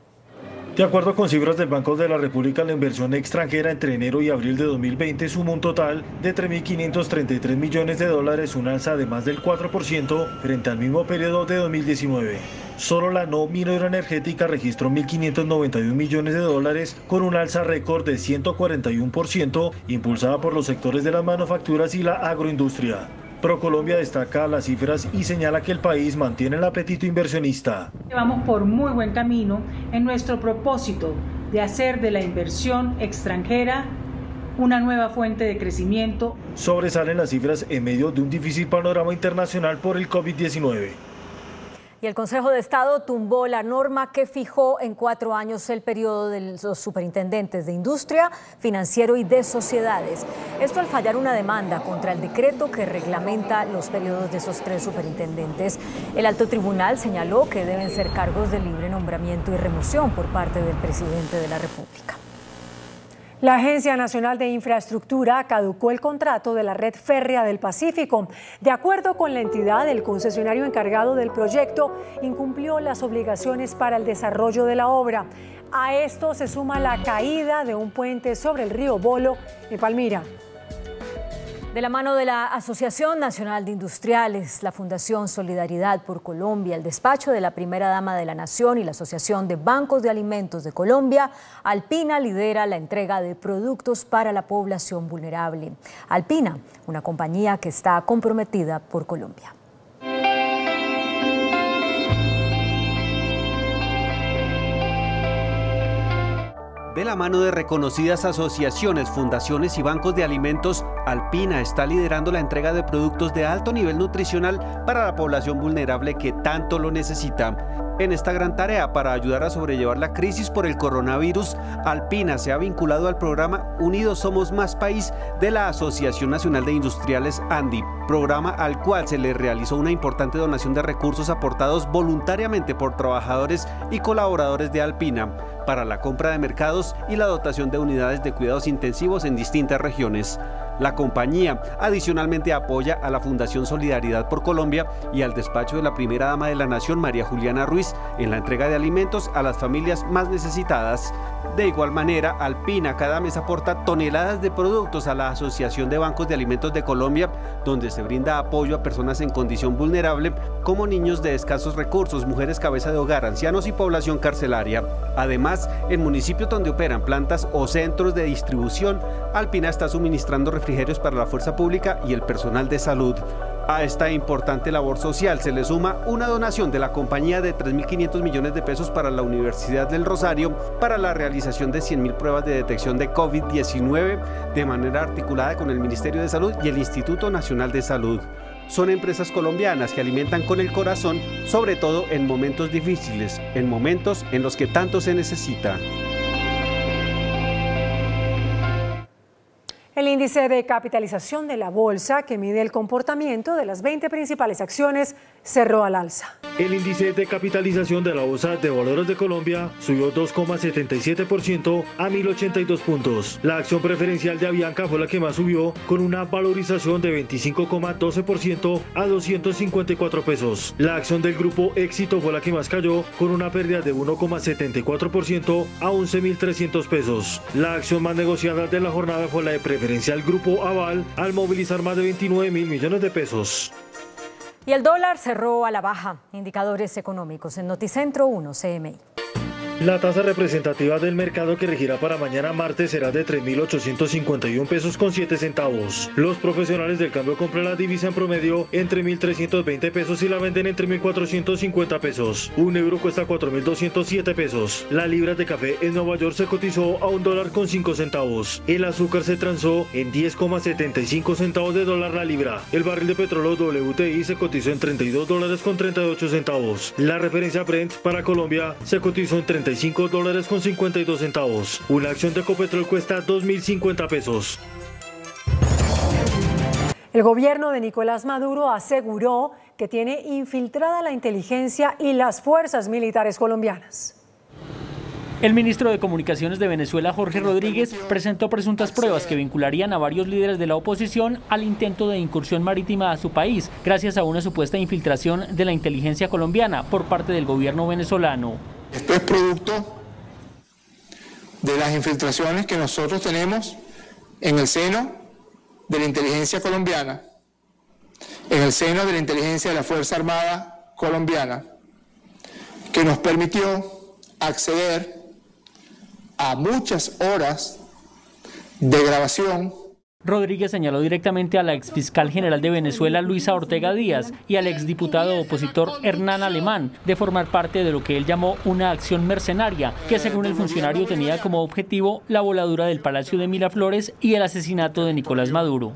De acuerdo con cifras del Banco de la República, la inversión extranjera entre enero y abril de 2020 sumó un total de 3.533 millones de dólares, un alza de más del 4% frente al mismo periodo de 2019. Solo la no minero-energética registró 1.591 millones de dólares, con un alza récord de 141%, impulsada por los sectores de las manufacturas y la agroindustria. Procolombia destaca las cifras y señala que el país mantiene el apetito inversionista. Vamos por muy buen camino en nuestro propósito de hacer de la inversión extranjera una nueva fuente de crecimiento. Sobresalen las cifras en medio de un difícil panorama internacional por el COVID-19. Y el Consejo de Estado tumbó la norma que fijó en 4 años el periodo de los superintendentes de Industria, Financiero y de Sociedades. Esto al fallar una demanda contra el decreto que reglamenta los periodos de esos 3 superintendentes. El alto tribunal señaló que deben ser cargos de libre nombramiento y remoción por parte del presidente de la República. La Agencia Nacional de Infraestructura caducó el contrato de la Red Férrea del Pacífico. De acuerdo con la entidad, el concesionario encargado del proyecto incumplió las obligaciones para el desarrollo de la obra. A esto se suma la caída de un puente sobre el río Bolo en Palmira. De la mano de la Asociación Nacional de Industriales, la Fundación Solidaridad por Colombia, el despacho de la Primera Dama de la Nación y la Asociación de Bancos de Alimentos de Colombia, Alpina lidera la entrega de productos para la población vulnerable. Alpina, una compañía que está comprometida por Colombia. De la mano de reconocidas asociaciones, fundaciones y bancos de alimentos, Alpina está liderando la entrega de productos de alto nivel nutricional para la población vulnerable que tanto lo necesita. En esta gran tarea para ayudar a sobrellevar la crisis por el coronavirus, Alpina se ha vinculado al programa Unidos Somos Más País de la Asociación Nacional de Industriales ANDI, programa al cual se le realizó una importante donación de recursos aportados voluntariamente por trabajadores y colaboradores de Alpina para la compra de mercados y la dotación de unidades de cuidados intensivos en distintas regiones. La compañía adicionalmente apoya a la Fundación Solidaridad por Colombia y al despacho de la primera dama de la nación, María Juliana Ruiz, en la entrega de alimentos a las familias más necesitadas. De igual manera, Alpina cada mes aporta toneladas de productos a la Asociación de Bancos de Alimentos de Colombia, donde se brinda apoyo a personas en condición vulnerable, como niños de escasos recursos, mujeres cabeza de hogar, ancianos y población carcelaria. Además, en municipios donde operan plantas o centros de distribución, Alpina está suministrando refrigerios para la fuerza pública y el personal de salud. A esta importante labor social se le suma una donación de la compañía de 3.500 millones de pesos para la Universidad del Rosario para la realización de 100.000 pruebas de detección de COVID-19 de manera articulada con el Ministerio de Salud y el Instituto Nacional de Salud. Son empresas colombianas que alimentan con el corazón, sobre todo en momentos difíciles, en momentos en los que tanto se necesita. El índice de capitalización de la bolsa, que mide el comportamiento de las 20 principales acciones, cerró al alza. El índice de capitalización de la Bolsa de Valores de Colombia subió 2,77% a 1.082 puntos. La acción preferencial de Avianca fue la que más subió, con una valorización de 25,12% a 254 pesos. La acción del Grupo Éxito fue la que más cayó, con una pérdida de 1,74% a 11.300 pesos. La acción más negociada de la jornada fue la de preferencial Grupo Aval, al movilizar más de 29.000 millones de pesos. Y el dólar cerró a la baja. Indicadores económicos en Noticentro 1 CMI. La tasa representativa del mercado que regirá para mañana martes será de 3.851 pesos con 7 centavos. Los profesionales del cambio compran la divisa en promedio entre 1.320 pesos y la venden entre 1.450 pesos. Un euro cuesta 4.207 pesos. La libra de café en Nueva York se cotizó a $1.05. El azúcar se transó en 10,75 centavos de dólar la libra. El barril de petróleo WTI se cotizó en $32.38. La referencia Brent para Colombia se cotizó en $35.52. Una acción de Ecopetrol cuesta 2.050 pesos. El gobierno de Nicolás Maduro aseguró que tiene infiltrada la inteligencia y las fuerzas militares colombianas. El ministro de Comunicaciones de Venezuela, Jorge Rodríguez, presentó presuntas pruebas que vincularían a varios líderes de la oposición al intento de incursión marítima a su país, gracias a una supuesta infiltración de la inteligencia colombiana por parte del gobierno venezolano. Esto es producto de las infiltraciones que nosotros tenemos en el seno de la inteligencia colombiana, en el seno de la inteligencia de la Fuerza Armada colombiana, que nos permitió acceder a muchas horas de grabación. Rodríguez señaló directamente a la exfiscal general de Venezuela, Luisa Ortega Díaz, y al exdiputado opositor Hernán Alemán, de formar parte de lo que él llamó una acción mercenaria, que según el funcionario tenía como objetivo la voladura del Palacio de Miraflores y el asesinato de Nicolás Maduro.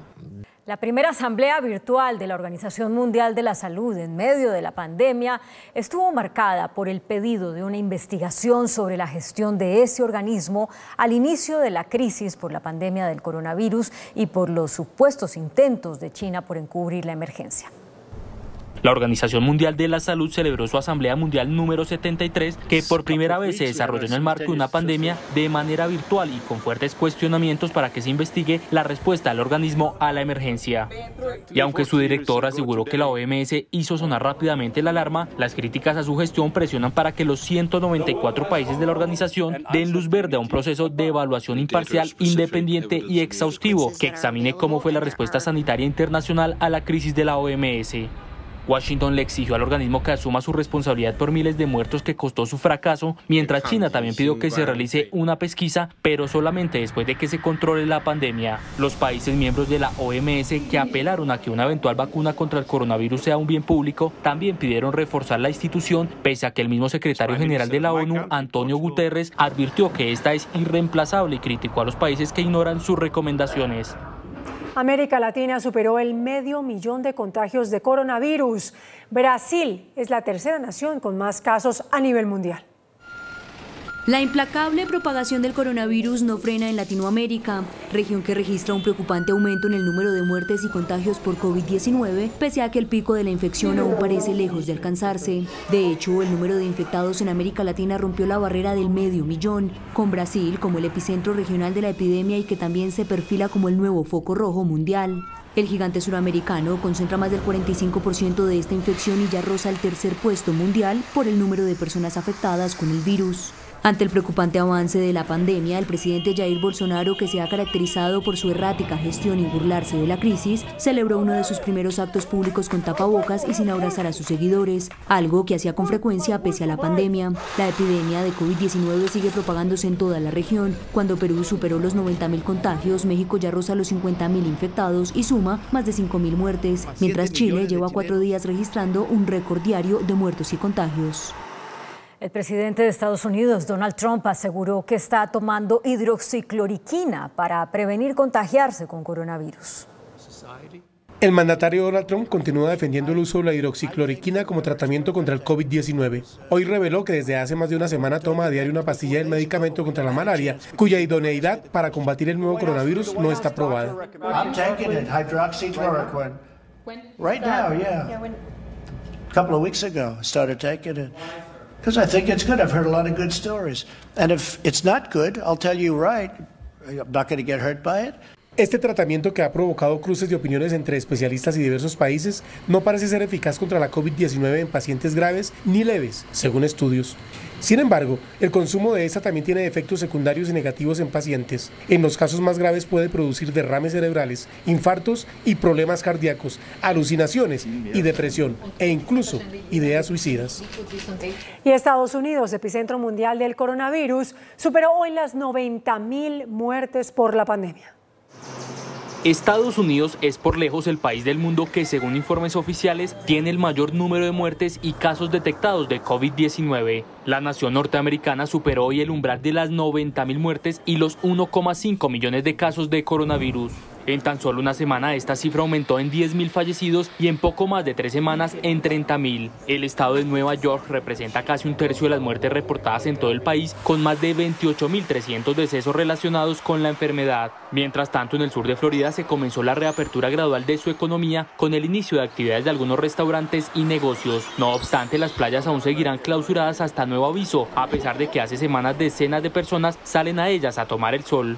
La primera asamblea virtual de la Organización Mundial de la Salud en medio de la pandemia estuvo marcada por el pedido de una investigación sobre la gestión de ese organismo al inicio de la crisis por la pandemia del coronavirus y por los supuestos intentos de China por encubrir la emergencia. La Organización Mundial de la Salud celebró su Asamblea Mundial número 73, que por primera vez se desarrolló en el marco de una pandemia de manera virtual y con fuertes cuestionamientos para que se investigue la respuesta del organismo a la emergencia. Y aunque su director aseguró que la OMS hizo sonar rápidamente la alarma, las críticas a su gestión presionan para que los 194 países de la organización den luz verde a un proceso de evaluación imparcial, independiente y exhaustivo que examine cómo fue la respuesta sanitaria internacional a la crisis de la OMS. Washington le exigió al organismo que asuma su responsabilidad por miles de muertos que costó su fracaso, mientras China también pidió que se realice una pesquisa, pero solamente después de que se controle la pandemia. Los países miembros de la OMS, que apelaron a que una eventual vacuna contra el coronavirus sea un bien público, también pidieron reforzar la institución, pese a que el mismo secretario general de la ONU, Antonio Guterres, advirtió que esta es irreemplazable y criticó a los países que ignoran sus recomendaciones. América Latina superó el 500.000 de contagios de coronavirus. Brasil es la tercera nación con más casos a nivel mundial. La implacable propagación del coronavirus no frena en Latinoamérica, región que registra un preocupante aumento en el número de muertes y contagios por COVID-19, pese a que el pico de la infección aún parece lejos de alcanzarse. De hecho, el número de infectados en América Latina rompió la barrera del 500.000, con Brasil como el epicentro regional de la epidemia y que también se perfila como el nuevo foco rojo mundial. El gigante suramericano concentra más del 45% de esta infección y ya roza el tercer puesto mundial por el número de personas afectadas con el virus. Ante el preocupante avance de la pandemia, el presidente Jair Bolsonaro, que se ha caracterizado por su errática gestión y burlarse de la crisis, celebró uno de sus primeros actos públicos con tapabocas y sin abrazar a sus seguidores, algo que hacía con frecuencia pese a la pandemia. La epidemia de COVID-19 sigue propagándose en toda la región. Cuando Perú superó los 90.000 contagios, México ya roza los 50.000 infectados y suma más de 5.000 muertes, mientras Chile lleva 4 días registrando un récord diario de muertos y contagios. El presidente de Estados Unidos, Donald Trump, aseguró que está tomando hidroxicloroquina para prevenir contagiarse con coronavirus. El mandatario Donald Trump continúa defendiendo el uso de la hidroxicloroquina como tratamiento contra el COVID-19. Hoy reveló que desde hace más de una semana toma a diario una pastilla del medicamento contra la malaria, cuya idoneidad para combatir el nuevo coronavirus no está probada. I'm taking it, hydroxychloroquine. Right now, yeah. A couple of weeks ago, I started taking it. Because I think it's good. I've heard a lot of good stories. And if it's not good, I'll tell you right. I'm not going to get hurt by it. Este tratamiento, que ha provocado cruces de opiniones entre especialistas y diversos países, no parece ser eficaz contra la COVID-19 en pacientes graves ni leves, según estudios. Sin embargo, el consumo de esta también tiene efectos secundarios y negativos en pacientes. En los casos más graves puede producir derrames cerebrales, infartos y problemas cardíacos, alucinaciones y depresión, e incluso ideas suicidas. Y Estados Unidos, epicentro mundial del coronavirus, superó hoy las 90.000 muertes por la pandemia. Estados Unidos es por lejos el país del mundo que, según informes oficiales, tiene el mayor número de muertes y casos detectados de COVID-19. La nación norteamericana superó hoy el umbral de las 90.000 muertes y los 1,5 millones de casos de coronavirus. En tan solo una semana esta cifra aumentó en 10.000 fallecidos y en poco más de 3 semanas en 30.000. El estado de Nueva York representa casi un tercio de las muertes reportadas en todo el país, con más de 28.300 decesos relacionados con la enfermedad. Mientras tanto, en el sur de Florida se comenzó la reapertura gradual de su economía con el inicio de actividades de algunos restaurantes y negocios. No obstante, las playas aún seguirán clausuradas hasta nuevo aviso, a pesar de que hace semanas decenas de personas salen a ellas a tomar el sol.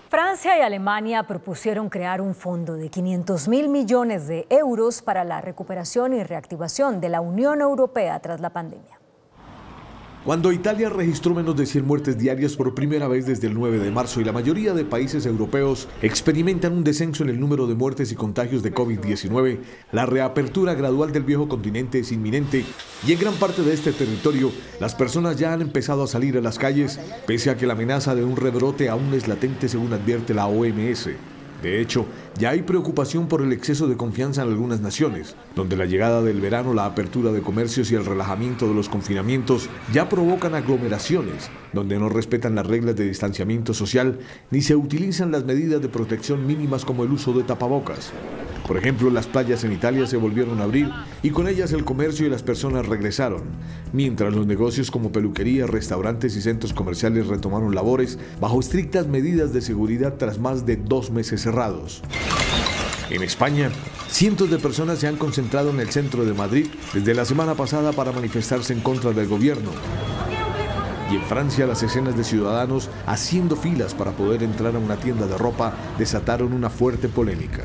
Francia y Alemania propusieron crear un fondo de 500.000 millones de euros para la recuperación y reactivación de la Unión Europea tras la pandemia. Cuando Italia registró menos de 100 muertes diarias por primera vez desde el 9 de marzo y la mayoría de países europeos experimentan un descenso en el número de muertes y contagios de COVID-19, la reapertura gradual del viejo continente es inminente y en gran parte de este territorio las personas ya han empezado a salir a las calles, pese a que la amenaza de un rebrote aún es latente, según advierte la OMS. De hecho, ya hay preocupación por el exceso de confianza en algunas naciones, donde la llegada del verano, la apertura de comercios y el relajamiento de los confinamientos ya provocan aglomeraciones, donde no respetan las reglas de distanciamiento social ni se utilizan las medidas de protección mínimas como el uso de tapabocas. Por ejemplo, las playas en Italia se volvieron a abrir y con ellas el comercio y las personas regresaron, mientras los negocios como peluquerías, restaurantes y centros comerciales retomaron labores bajo estrictas medidas de seguridad tras más de 2 meses cerrados. En España, cientos de personas se han concentrado en el centro de Madrid desde la semana pasada para manifestarse en contra del gobierno. Y en Francia, las escenas de ciudadanos haciendo filas para poder entrar a una tienda de ropa desataron una fuerte polémica.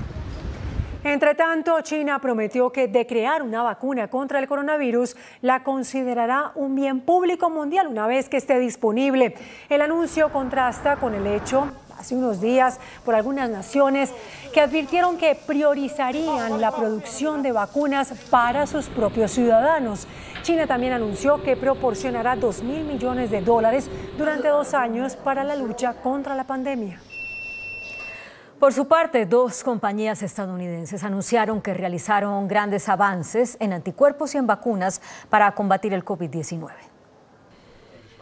Entre tanto, China prometió que de crear una vacuna contra el coronavirus, la considerará un bien público mundial una vez que esté disponible. El anuncio contrasta con el hecho hace unos días por algunas naciones que advirtieron que priorizarían la producción de vacunas para sus propios ciudadanos. China también anunció que proporcionará $2.000 millones durante 2 años para la lucha contra la pandemia. Por su parte, 2 compañías estadounidenses anunciaron que realizaron grandes avances en anticuerpos y en vacunas para combatir el COVID-19.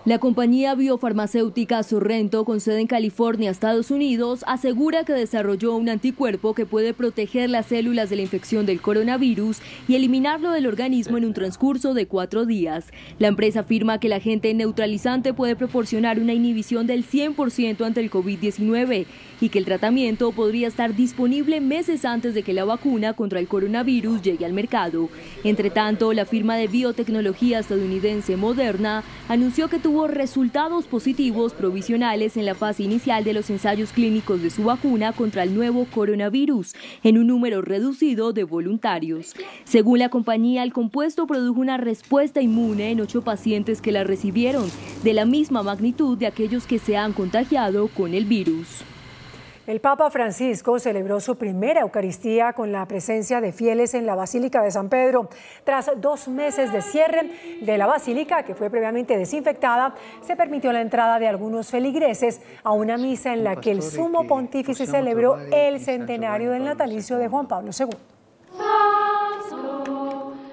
La compañía biofarmacéutica Sorrento, con sede en California, Estados Unidos, asegura que desarrolló un anticuerpo que puede proteger las células de la infección del coronavirus y eliminarlo del organismo en un transcurso de 4 días. La empresa afirma que el agente neutralizante puede proporcionar una inhibición del 100% ante el COVID-19 y que el tratamiento podría estar disponible meses antes de que la vacuna contra el coronavirus llegue al mercado. Entre tanto, la firma de biotecnología estadounidense Moderna anunció que tuvo resultados positivos provisionales en la fase inicial de los ensayos clínicos de su vacuna contra el nuevo coronavirus, en un número reducido de voluntarios. Según la compañía, el compuesto produjo una respuesta inmune en 8 pacientes que la recibieron, de la misma magnitud de aquellos que se han contagiado con el virus. El Papa Francisco celebró su primera Eucaristía con la presencia de fieles en la Basílica de San Pedro. Tras 2 meses de cierre de la basílica, que fue previamente desinfectada, se permitió la entrada de algunos feligreses a una misa en la que el sumo pontífice celebró el centenario del natalicio de Juan Pablo II.